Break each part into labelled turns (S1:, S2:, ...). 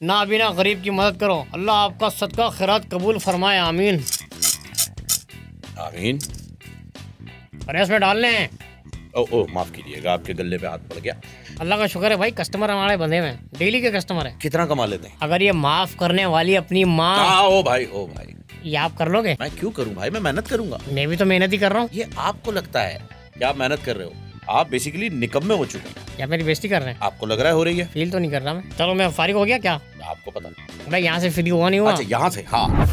S1: ना बिना गरीब की मदद करो, अल्लाह आपका सदका खैरात कबूल फरमाए, आमीन।
S2: आमीन।
S1: अरे इसमें डालने हैं।
S2: ओ माफ कीजिएगा, आपके गले पे हाथ पड़ गया।
S1: अल्लाह का शुक्र है भाई, कस्टमर हमारे बंधे हुए हैं, डेली के कस्टमर है।
S2: कितना कमा लेते हैं?
S1: अगर ये माफ करने वाली अपनी माँ,
S2: ओ भाई
S1: ये आप कर लोगे?
S2: मैं क्यों करूं भाई, मैं मेहनत करूंगा।
S1: मैं भी तो मेहनत ही कर रहा हूँ।
S2: ये आपको लगता है कि आप मेहनत कर रहे हो, आप बेसिकली निकम्मे हो चुके हैं।
S1: या मेरी बेइज्जती कर रहे हैं?
S2: आपको लग रहा है हो रही है?
S1: फील तो नहीं कर रहा मैं। चलो मैं फारिग हो गया क्या?
S2: आपको पता नहीं।
S1: भाई यहाँ से फ्री हुआ नहीं हुआ?
S2: अच्छा यहाँ से, हाँ।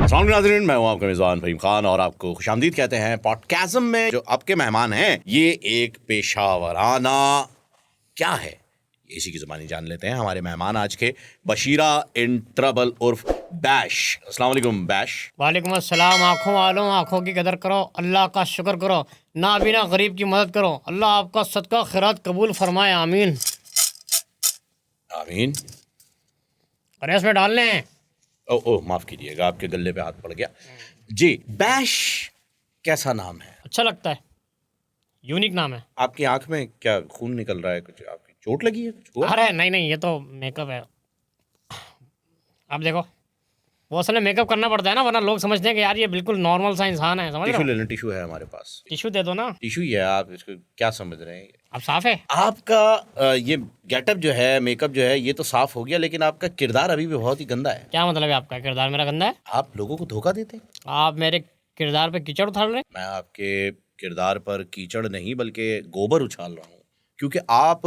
S2: अस्सलाम वालेकुम नाज़रीन, मैं हूं आपका मेज़बान फहीम खान और आपको खुशामदीद कहते हैं पॉडकास्ट में। जो आपके मेहमान हैं ये एक पेशावराना क्या है, इसी की ज़बानी जान लेते हैं। हमारे मेहमान आज के बशीरा इन ट्रबल उर्फ बैश। अस्सलाम वालेकुम बैश।
S1: वालेकुम अस्सलाम। आँखों वालों, आँखों की कदर करो, अल्लाह का शुक्र करो, ना बिना गरीब की मदद करो, अल्लाह आपका सदका खैरात कबूल फरमाए, आमीन।
S2: आमीन।
S1: अरे इसमें डालने हैं।
S2: ओ माफ कीजिएगा, आपके गले पे हाथ पड़ गया जी। बैश कैसा नाम है?
S1: अच्छा लगता है, यूनिक नाम है।
S2: आपकी आंख में क्या खून निकल रहा है? कुछ आपकी चोट लगी है? कुछ हुआ?
S1: अरे नहीं, ये तो मेकअप है। अब देखो, वो असल में मेकअप करना पड़ता है ना, वरना लोग समझते हैं कि यार ये बिल्कुल नॉर्मल सा इंसान है। समझ रहे
S2: टिश्यू
S1: हो?
S2: ले लें, टिश्यू है हमारे पास।
S1: टिश्यू दे दो ना।
S2: टिश्यू ही है, आप इसको क्या समझ रहे हैं?
S1: अब साफ है?
S2: आपका ये गेटअप जो है, मेकअप जो है, ये तो साफ हो गया, लेकिन आपका किरदार अभी भी बहुत ही गंदा है।
S1: क्या मतलब है आपका? किरदार मेरा गंदा है?
S2: आप लोगों को धोखा देते हैं।
S1: आप मेरे किरदार पे कीचड़ उछाल रहे हैं?
S2: मैं आपके किरदार पर कीचड़ नहीं बल्कि गोबर उछाल रहा हूँ, क्योंकि आप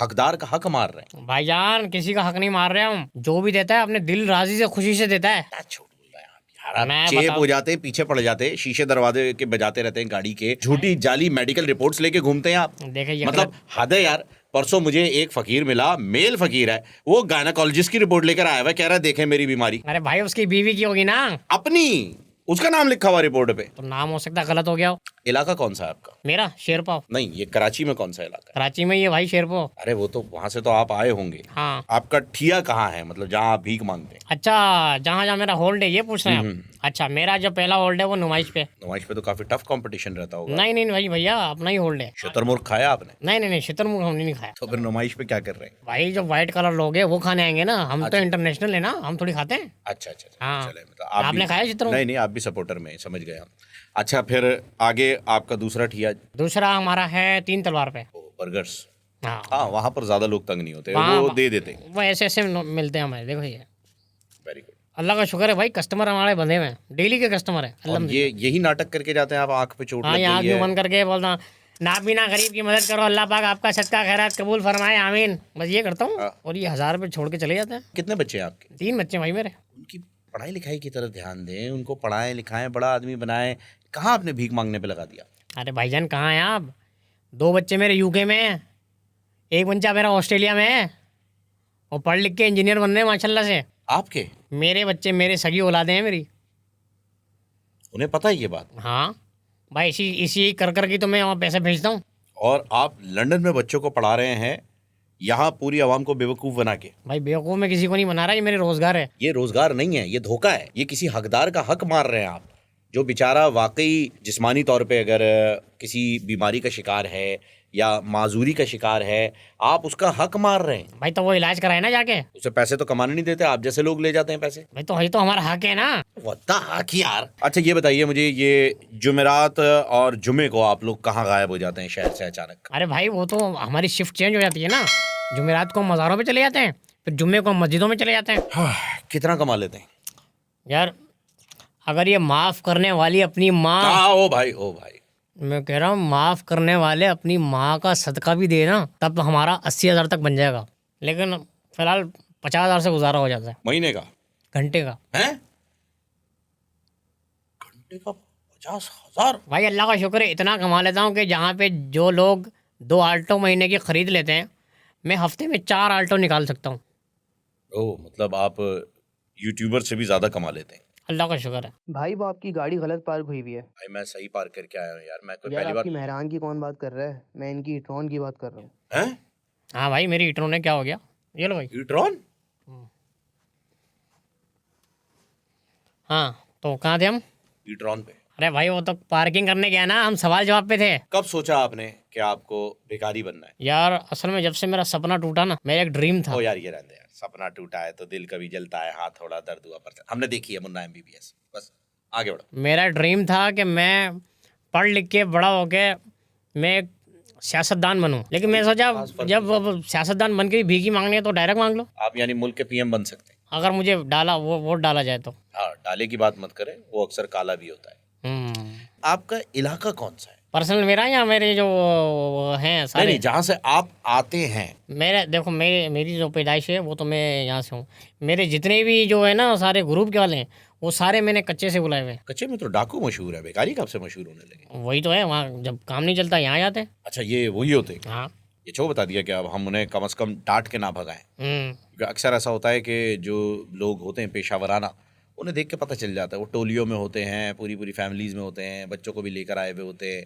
S2: हकदार का हक मार रहे हैं।
S1: भाईजान किसी का हक नहीं मार रहे हम। जो भी देता है अपने दिल राजी से, खुशी से देता है।
S2: क्या छोड़ बोल रहे हैं आप यार?
S1: मैं
S2: आप चेप
S1: बताऊं-
S2: हो जाते, पीछे पड़ जाते, शीशे दरवाजे के बजाते रहते हैं गाड़ी के, झूठी जाली मेडिकल रिपोर्ट्स लेके घूमते हैं आप।
S1: देखे ये
S2: मतलब हद है यार। परसों मुझे एक फकीर मिला, मेल फकीर है, वो गायनाकोलॉजिस्ट की रिपोर्ट लेकर आया हुआ है, कह रहा है देखें मेरी बीमारी।
S1: अरे भाई उसकी बीवी की होगी ना।
S2: अपनी, उसका नाम लिखा हुआ रिपोर्ट पे।
S1: तो नाम हो सकता है गलत हो गया हो।
S2: इलाका कौन सा है आपका?
S1: मेरा शेरपाव।
S2: नहीं, ये कराची में कौन सा इलाका है?
S1: कराची में ही है भाई शेरपाव।
S2: अरे वो तो वहां से तो आप आए होंगे।
S1: हाँ।
S2: आपका ठिया कहाँ है, मतलब जहाँ आप भीख मांगते हैं?
S1: अच्छा, जहाँ जहाँ मेरा होल्ड है ये पूछ रहे हैं आप? अच्छा, मेरा जो पहला होल्ड है वो नुमाइश पे।
S2: नुमाइश पे तो काफी टफ कंपटीशन रहता होगा।
S1: नहीं भाई भैया, अपना ही होल्ड है।
S2: शुतुरमुर्ग खाया आपने?
S1: नहीं, शुतुरमुर्ग हमने नहीं खाया।
S2: तो फिर नुमाइश पे क्या कर रहे हैं?
S1: भाई जो व्हाइट कलर लोग हैं वो खाने आएंगे ना, हम तो इंटरनेशनल है ना, हम थोड़ी खाते हैं।
S2: अच्छा,
S1: हाँ।
S2: चले, मतलब आप
S1: आपने
S2: भी-
S1: खाया शुतुरमुर्ग?
S2: नहीं, आप भी सपोर्टर में, समझ गए हम। अच्छा, फिर आगे आपका दूसरा ठिया?
S1: दूसरा हमारा है 3 तलवार पे।
S2: बर्गर्स।
S1: हाँ,
S2: हाँ, वहाँ पर ज्यादा लोग तंग नहीं होते,
S1: वहाँ-
S2: वो दे देते हैं।
S1: वो ऐसे ऐसे मिलते हैं हमारे। देखो ये,
S2: वेरी गुड।
S1: अल्लाह का शुक्र है भाई, कस्टमर हमारे बंधे हुए हैं, डेली के कस्टमर है।
S2: और ये यही नाटक करके जाते हैं आप? आंख पे चोट
S1: हाँ,
S2: लग
S1: यहाँ
S2: गई
S1: क्यों
S2: है?
S1: बंद करके बोलता ना बिना गरीब की मदद करो, अल्लाह पाक आपका सदका खैरात कबूल फरमाए, आमीन। बस ये करता हूँ।
S2: हाँ।
S1: और ये 1000 रुपये छोड़ के चले जाते हैं।
S2: कितने बच्चे हैं आपके?
S1: 3 बच्चे भाई मेरे।
S2: उनकी पढ़ाई लिखाई की तरफ ध्यान दें, उनको पढ़ाएं लिखाएं, बड़ा आदमी बनाएं। कहाँ आपने भीख मांगने पे लगा दिया?
S1: अरे भाईजान कहाँ हैं आप? 2 बच्चे मेरे यूके में हैं, एक बच्चा मेरा ऑस्ट्रेलिया में है, और पढ़ लिख के इंजीनियर बन रहे हैं माशाल्लाह से।
S2: आपके?
S1: मेरे बच्चे मेरे सगी औलादे हैं मेरी।
S2: उन्हें पता है ये बात?
S1: हाँ भाई, इसी कर की तो मैं वहाँ पैसे भेजता हूँ।
S2: और आप लंदन में बच्चों को पढ़ा रहे हैं, यहाँ पूरी आवाम को बेवकूफ़ बना के।
S1: भाई बेवकूफ़ में किसी को नहीं बना रहा, ये मेरे रोजगार है।
S2: ये रोजगार नहीं है, ये धोखा है। ये किसी हकदार का हक मार रहे हैं आप, जो बेचारा वाकई जिस्मानी तौर पे अगर किसी बीमारी का शिकार है या माजूरी का शिकार है, आप उसका हक मार रहे हैं।
S1: भाई तो वो इलाज कराए ना जाके।
S2: उसे पैसे तो कमाने नहीं देते, आप जैसे लोग ले जाते हैं पैसे।
S1: भाई तो ये तो हमारा हक है ना।
S2: वत्ता हक यार। अच्छा ये बताइए मुझे, ये जुमेरात और जुमे को आप लोग कहाँ गायब हो जाते हैं शहर से अचानक?
S1: अरे भाई वो तो हमारी शिफ्ट चेंज हो जाती है ना। जुमेरात को हम मज़ारों पे चले जाते हैं, फिर जुम्मे को हम मस्जिदों में चले जाते हैं।
S2: कितना कमा लेते हैं?
S1: यार अगर ये माफ़ करने वाली अपनी माँ,
S2: ओ भाई
S1: मैं कह रहा हूँ माफ़ करने वाले अपनी माँ का सदका भी दे ना, तब हमारा 80,000 तक बन जाएगा। लेकिन फिलहाल 50,000 से गुजारा हो जाता है।
S2: महीने का?
S1: घंटे का।
S2: हैं? घंटे का 50,000?
S1: भाई अल्लाह का शुक्र है, इतना कमा लेता हूँ कि जहाँ पे जो लोग 2 आल्टो महीने की ख़रीद लेते हैं, मैं हफ्ते में 4 आल्टो निकाल सकता हूँ।
S2: ओह, मतलब आप यूट्यूबर से भी ज्यादा कमा लेते हैं।
S1: अल्लाह का शुक्र है।
S3: भाई वो आपकी गाड़ी गलत पार्क हुई हुई है।
S2: भाई मैं सही पार करके आया हूँ यार, मैं कोई
S3: यार
S2: पहली
S3: आपकी
S2: बार।
S3: मेहरान की कौन बात कर रहा है? मैं इनकी ट्रॉन की बात कर रहा हूँ।
S2: हैं?
S1: हाँ भाई, मेरी ईट्रोन ने क्या हो गया? ये लो भाई।
S2: यूट्रॉन?
S1: हाँ तो कहाँ थे हम?
S2: यूट्रॉन पे।
S1: अरे भाई वो तो पार्किंग करने गया ना, हम सवाल जवाब पे थे।
S2: कब सोचा आपने कि आपको भिखारी बनना है?
S1: यार असल में जब से मेरा सपना टूटा ना, मेरा एक ड्रीम था।
S2: ओ यार ये रहने दे यार, सपना टूटा है तो दिल कभी जलता है, हाथ थोड़ा दर्द हुआ पड़ता है। हमने देखी है मुन्ना MBBS, बस आगे बढ़ो।
S1: मेरा ड्रीम था कि मैं पढ़ लिख के बड़ा होके मैं एक सियासतदान बनूं, लेकिन मैं सोचा जब अब सियासतदान बन के भी भीख मांगनी है तो डायरेक्ट मांग लो।
S2: आप यानी मुल्क के PM बन सकते हैं?
S1: अगर मुझे डाला वो वोट डाला जाए तो।
S2: हाँ, डाले की बात मत करें, वो अक्सर काला भी होता है। आपका इलाका कौन सा है?
S1: पर्सनल मेरा या मेरे जो हैं
S2: नहीं
S1: सारे?
S2: नहीं, जहाँ से आप आते हैं।
S1: मेरे देखो मेरी जो पैदाइश है वो तो मैं यहाँ से हूँ। मेरे जितने भी जो है ना सारे ग्रुप के वाले हैं वो सारे मैंने कच्चे से बुलाए हुए हैं।
S2: कच्चे में तो डाकू मशहूर है, भिखारी कब से मशहूर होने लगे?
S1: वही तो है, वहाँ जब काम नहीं चलता यहाँ जाते हैं।
S2: अच्छा, ये वही होते हैं।
S1: हाँ।
S2: ये छो बता दिया कि अब हम उन्हें कम से कम डांट के ना भगाएं, क्योंकि अक्सर ऐसा होता है कि जो लोग होते हैं पेशावराना, उन्हें देख के पता चल जाता है। वो टोलियों में होते हैं, पूरी पूरी फैमिलीज़ में होते हैं, बच्चों को भी लेकर आए हुए होते हैं,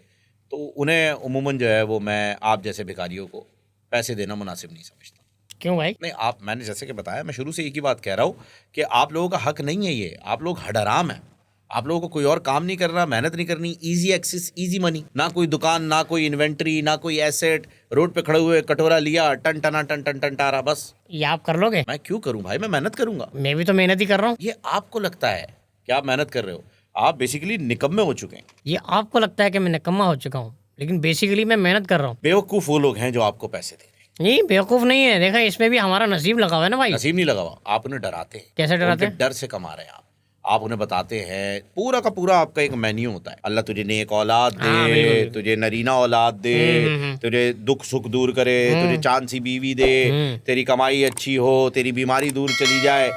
S2: तो उन्हें उमूमन जो है वो मैं आप जैसे भिखारियों को पैसे देना मुनासिब नहीं समझता।
S1: क्यों भाई?
S2: नहीं, आप, मैंने जैसे कि बताया, मैं शुरू से एक ही बात कह रहा हूँ कि आप लोगों का हक नहीं है ये। आप लोग हडराम हैं। आप लोगों को कोई और काम नहीं करना, मेहनत नहीं करनी, इजी एक्सेस, इजी मनी, ना कोई दुकान, ना कोई इन्वेंट्री, ना कोई एसेट, रोड पे खड़े हुए कटोरा लिया, टन टना टन टन टन टारा, बस।
S1: ये आप कर लोगे?
S2: मैं क्यों करूं भाई, मैं मेहनत करूंगा।
S1: मैं भी तो मेहनत ही कर रहा हूँ।
S2: ये आपको लगता है कि आप मेहनत कर रहे हो, आप बेसिकली निकम्मे हो चुके हैं।
S1: ये आपको लगता है कि मैं निकम्मा हो चुका हूँ, लेकिन बेसिकली मैं मेहनत कर रहा हूँ।
S2: बेवकूफ़ वो लोग हैं जो आपको पैसे दे रहे हैं।
S1: नहीं बेवकूफ़ नहीं है, देखा इसमें भी हमारा नसीब लगा हुआ है ना भाई।
S2: नसीब नहीं लगा हुआ, आप उन्हें डराते हैं।
S1: कैसे डराते
S2: उनके डर से कमा रहे हैं आप उन्हें बताते हैं, पूरा का पूरा आपका एक मेन्यू होता है। अल्लाह तुझे नेक औलाद दे, तुझे नरीना औलाद दे, तुझे दुख सुख दूर करे, तुझे चांद सी बीवी दे, तेरी कमाई अच्छी हो, तेरी बीमारी दूर चली जाए।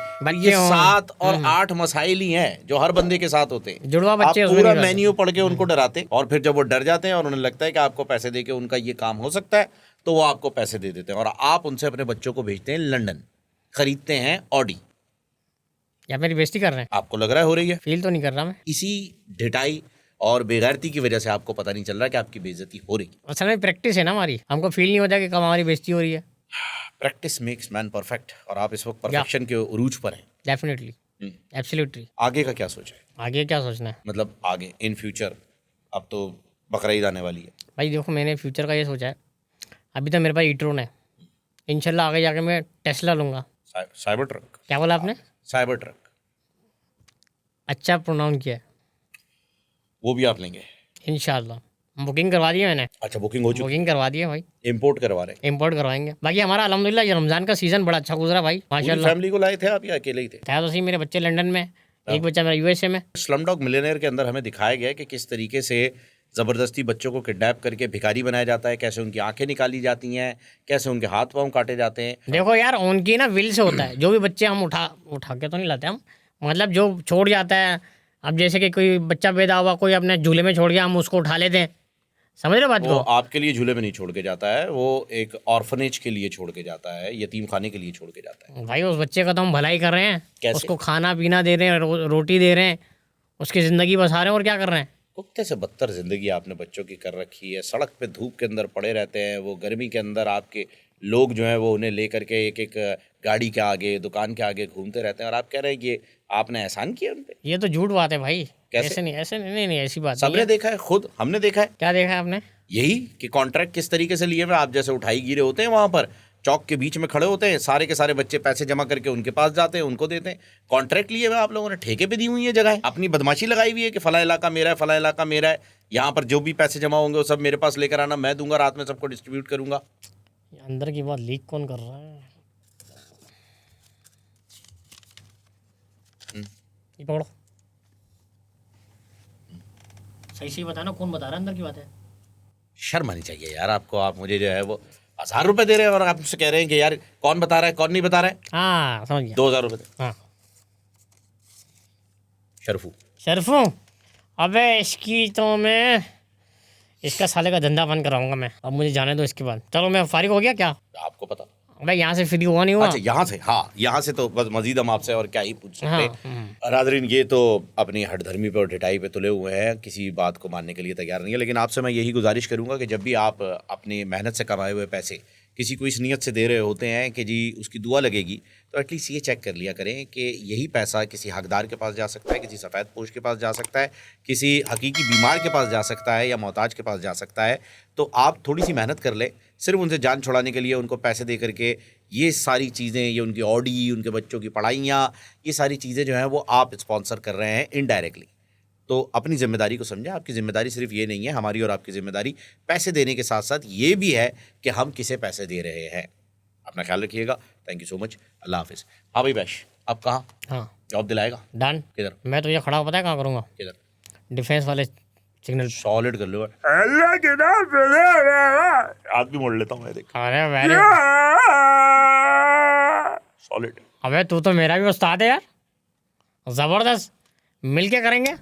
S2: ये 7 और 8 मसाइल ही हैं जो हर बंदे के साथ होते हैं।
S1: जुड़वा
S2: आप
S1: बच्चे
S2: पूरा मेन्यू पढ़ के उनको डराते, और फिर जब वो डर जाते हैं और उन्हें लगता है कि आपको पैसे दे के उनका ये काम हो सकता है, तो वो आपको पैसे दे देते हैं और आप उनसे अपने बच्चों को भेजते हैं लंदन, खरीदते हैं ऑडी।
S1: या मेरी बेइज्जती कर रहे हैं?
S2: आपको लग रहा है हो रही है?
S1: फील तो नहीं कर रहा मैं।
S2: इसी ढिठाई और बेगैरती की वजह से आपको पता नहीं चल रहा कि आपकी बेइज्जती हो रही है।
S1: असल में प्रैक्टिस है ना हमारी, हमको फील नहीं होता कि कब हमारी बेइज्जती हो रही है।
S2: प्रैक्टिस मेक्स मैन परफेक्ट, और आप इस वक्त परफेक्शन के उरूज पर हैं।
S1: Definitely, absolutely.
S2: आगे का क्या सोचा है?
S1: आगे क्या सोचना है?
S2: मतलब आगे इन फ्यूचर, अब तो बकरा ईद आने वाली है।
S1: भाई देखो मैंने फ्यूचर का ये सोचा है, अभी तो मेरे पास ई-ट्रोन है, इंशाल्लाह आगे जाके मैं टेस्ला लूँगा।
S2: Cyber truck?
S1: क्या बोला आपने?
S2: Cyber truck.
S1: अच्छा प्रोनाउंस किया है।
S2: वो भी आप लेंगे?
S1: इंशाल्लाह। बुकिंग करवा दी है मैंने।
S2: अच्छा, बुकिंग हो चुकी?
S1: बुकिंग करवा दी है भाई।
S2: इम्पोर्ट करवा रहे हैं?
S1: इम्पोर्ट करवाएंगे। बाकी हमारा अल्हम्दुलिल्लाह ये रमज़ान का सीज़न बड़ा अच्छा गुजरा भाई, माशाल्लाह।
S2: फैमिली को लाए थे आप या अकेले ही थे?
S1: था तो सही, मेरे बच्चे लंदन में, एक बच्चा मेरा USA में।
S2: स्लमडॉग मिलियनेयर के अंदर हमें दिखाया गया है कि किस तरीके से ज़बरदस्ती बच्चों को किडनैप करके भिखारी बनाया जाता है, कैसे उनकी आंखें निकाली जाती हैं, कैसे उनके हाथ पांव काटे जाते हैं।
S1: देखो यार उनकी ना विल से होता है, जो भी बच्चे हम उठा के तो नहीं लाते हम, मतलब जो छोड़ जाता है। अब जैसे कि कोई बच्चा पैदा हुआ, कोई अपने झूले में छोड़ गया, हम उसको उठा लेते हैं। समझ रहे बात
S2: वो
S1: को?
S2: आपके लिए झूले में नहीं छोड़ के जाता है, वो एक ऑर्फनेज के लिए छोड़ के जाता है, यतीम खाने के लिए छोड़ के जाता है।
S1: भाई उस बच्चे का तो हम भलाई कर रहे हैं।
S2: कैसे?
S1: उसको खाना पीना दे रहे हैं, रोटी दे रहे हैं, उसकी ज़िंदगी बसा रहे हैं, और क्या कर रहे हैं।
S2: कुत्ते से बदतर जिंदगी आपने बच्चों की कर रखी है। सड़क पे धूप के अंदर पड़े रहते हैं, वो गर्मी के अंदर आपके लोग जो हैं वो उन्हें लेकर के एक एक गाड़ी के आगे, दुकान के आगे घूमते रहते हैं, और आप कह रहे हैं कि आपने एहसान किया उन पे।
S1: ये तो झूठ बात है भाई।
S2: कैसे?
S1: ऐसे नहीं, ऐसी बात नहीं
S2: सबने
S1: है।
S2: देखा है, खुद हमने देखा है।
S1: क्या देखा है आपने?
S2: यही कि कॉन्ट्रैक्ट किस तरीके से लिए हुए, आप जैसे उठाई गिरे होते हैं वहां पर चौक के बीच में खड़े होते हैं, सारे के सारे बच्चे पैसे जमा करके उनके पास जाते हैं, उनको देते हैं। कॉन्ट्रैक्ट लिए हुए आप लोगों ने, ठेके पे दी हुई है जगह, अपनी बदमाशी लगाई हुई है कि फला इलाका मेरा है, फला इलाका मेरा है, यहाँ पर जो भी पैसे जमा होंगे वो सब मेरे पास लेकर आना, मैं दूंगा, रात में सबको डिस्ट्रीब्यूट करूंगा।
S1: अंदर की बात लीक कौन कर रहा है? ये पकड़ो, सही सही बताना कौन बता रहा है अंदर की बात है।
S2: शर्म आनी चाहिए यार आपको। आप मुझे जो है वो 1000 रुपए दे रहे हैं और आप मुझसे कह रहे हैं कि यार कौन बता रहा है, कौन नहीं बता रहा है।
S1: हाँ समझ गया।
S2: 2000 रुपए दे।
S1: हाँ
S2: शर्फू।
S1: शर्फू, अबे इसकी तो मैं, इसका साले का धंधा बंद कराऊंगा मैं। अब मुझे जाने दो इसके बाद। चलो मैं फारिग हो गया क्या?
S2: आपको पता?
S1: अबे यहाँ से फ्री हुआ नहीं हुआ?
S2: अच्छा यहाँ से, हाँ यहाँ से तो बस मजीद हम आपसे और क्या ही पूछ सकते
S1: हाँ,
S2: हैं। रादरीन ये तो अपनी हठधर्मी पे और ढिठाई पे तुले हुए हैं, किसी बात को मानने के लिए तैयार नहीं है। लेकिन आपसे मैं यही गुजारिश करूंगा कि जब भी आप अपनी मेहनत से कमाए हुए पैसे किसी को इस नीयत से दे रहे होते हैं कि जी उसकी दुआ लगेगी, तो एटलीस्ट ये चेक कर लिया करें कि यही पैसा किसी हकदार के पास जा सकता है, किसी सफ़ेद पोश के पास जा सकता है, किसी हकीकी बीमार के पास जा सकता है या मोहताज के पास जा सकता है। तो आप थोड़ी सी मेहनत कर लें, सिर्फ उनसे जान छुड़ाने के लिए उनको पैसे दे करके ये सारी चीज़ें, ये उनकी ऑडी, उनके बच्चों की पढ़ाइयाँ, ये सारी चीज़ें जो हैं वो आप स्पॉन्सर कर रहे हैं इनडायरेक्टली। तो अपनी ज़िम्मेदारी को समझें। आपकी ज़िम्मेदारी सिर्फ ये नहीं है, हमारी और आपकी ज़िम्मेदारी पैसे देने के साथ साथ ये भी है कि हम किसे पैसे दे रहे हैं। अपना ख्याल रखिएगा। Thank you so much. अल्लाह हाफिज़। हाँ भाई बैश, अब कहाँ
S1: हाँ
S2: जॉब दिलाएगा?
S1: डन।
S2: किधर
S1: मैं तो ये खड़ा पता है कहाँ करूँगा?
S2: किधर?
S1: डिफेंस वाले सिग्नल।
S2: सॉलिड कर लो। अल्लाह के नाम पे हाथ भी मोड़ लेता हूँ मैं, देख।
S1: अरे वेरी
S2: सॉलिड।
S1: अबे तू तो मेरा भी उस्ताद है यार, ज़बरदस्त। मिल के करेंगे।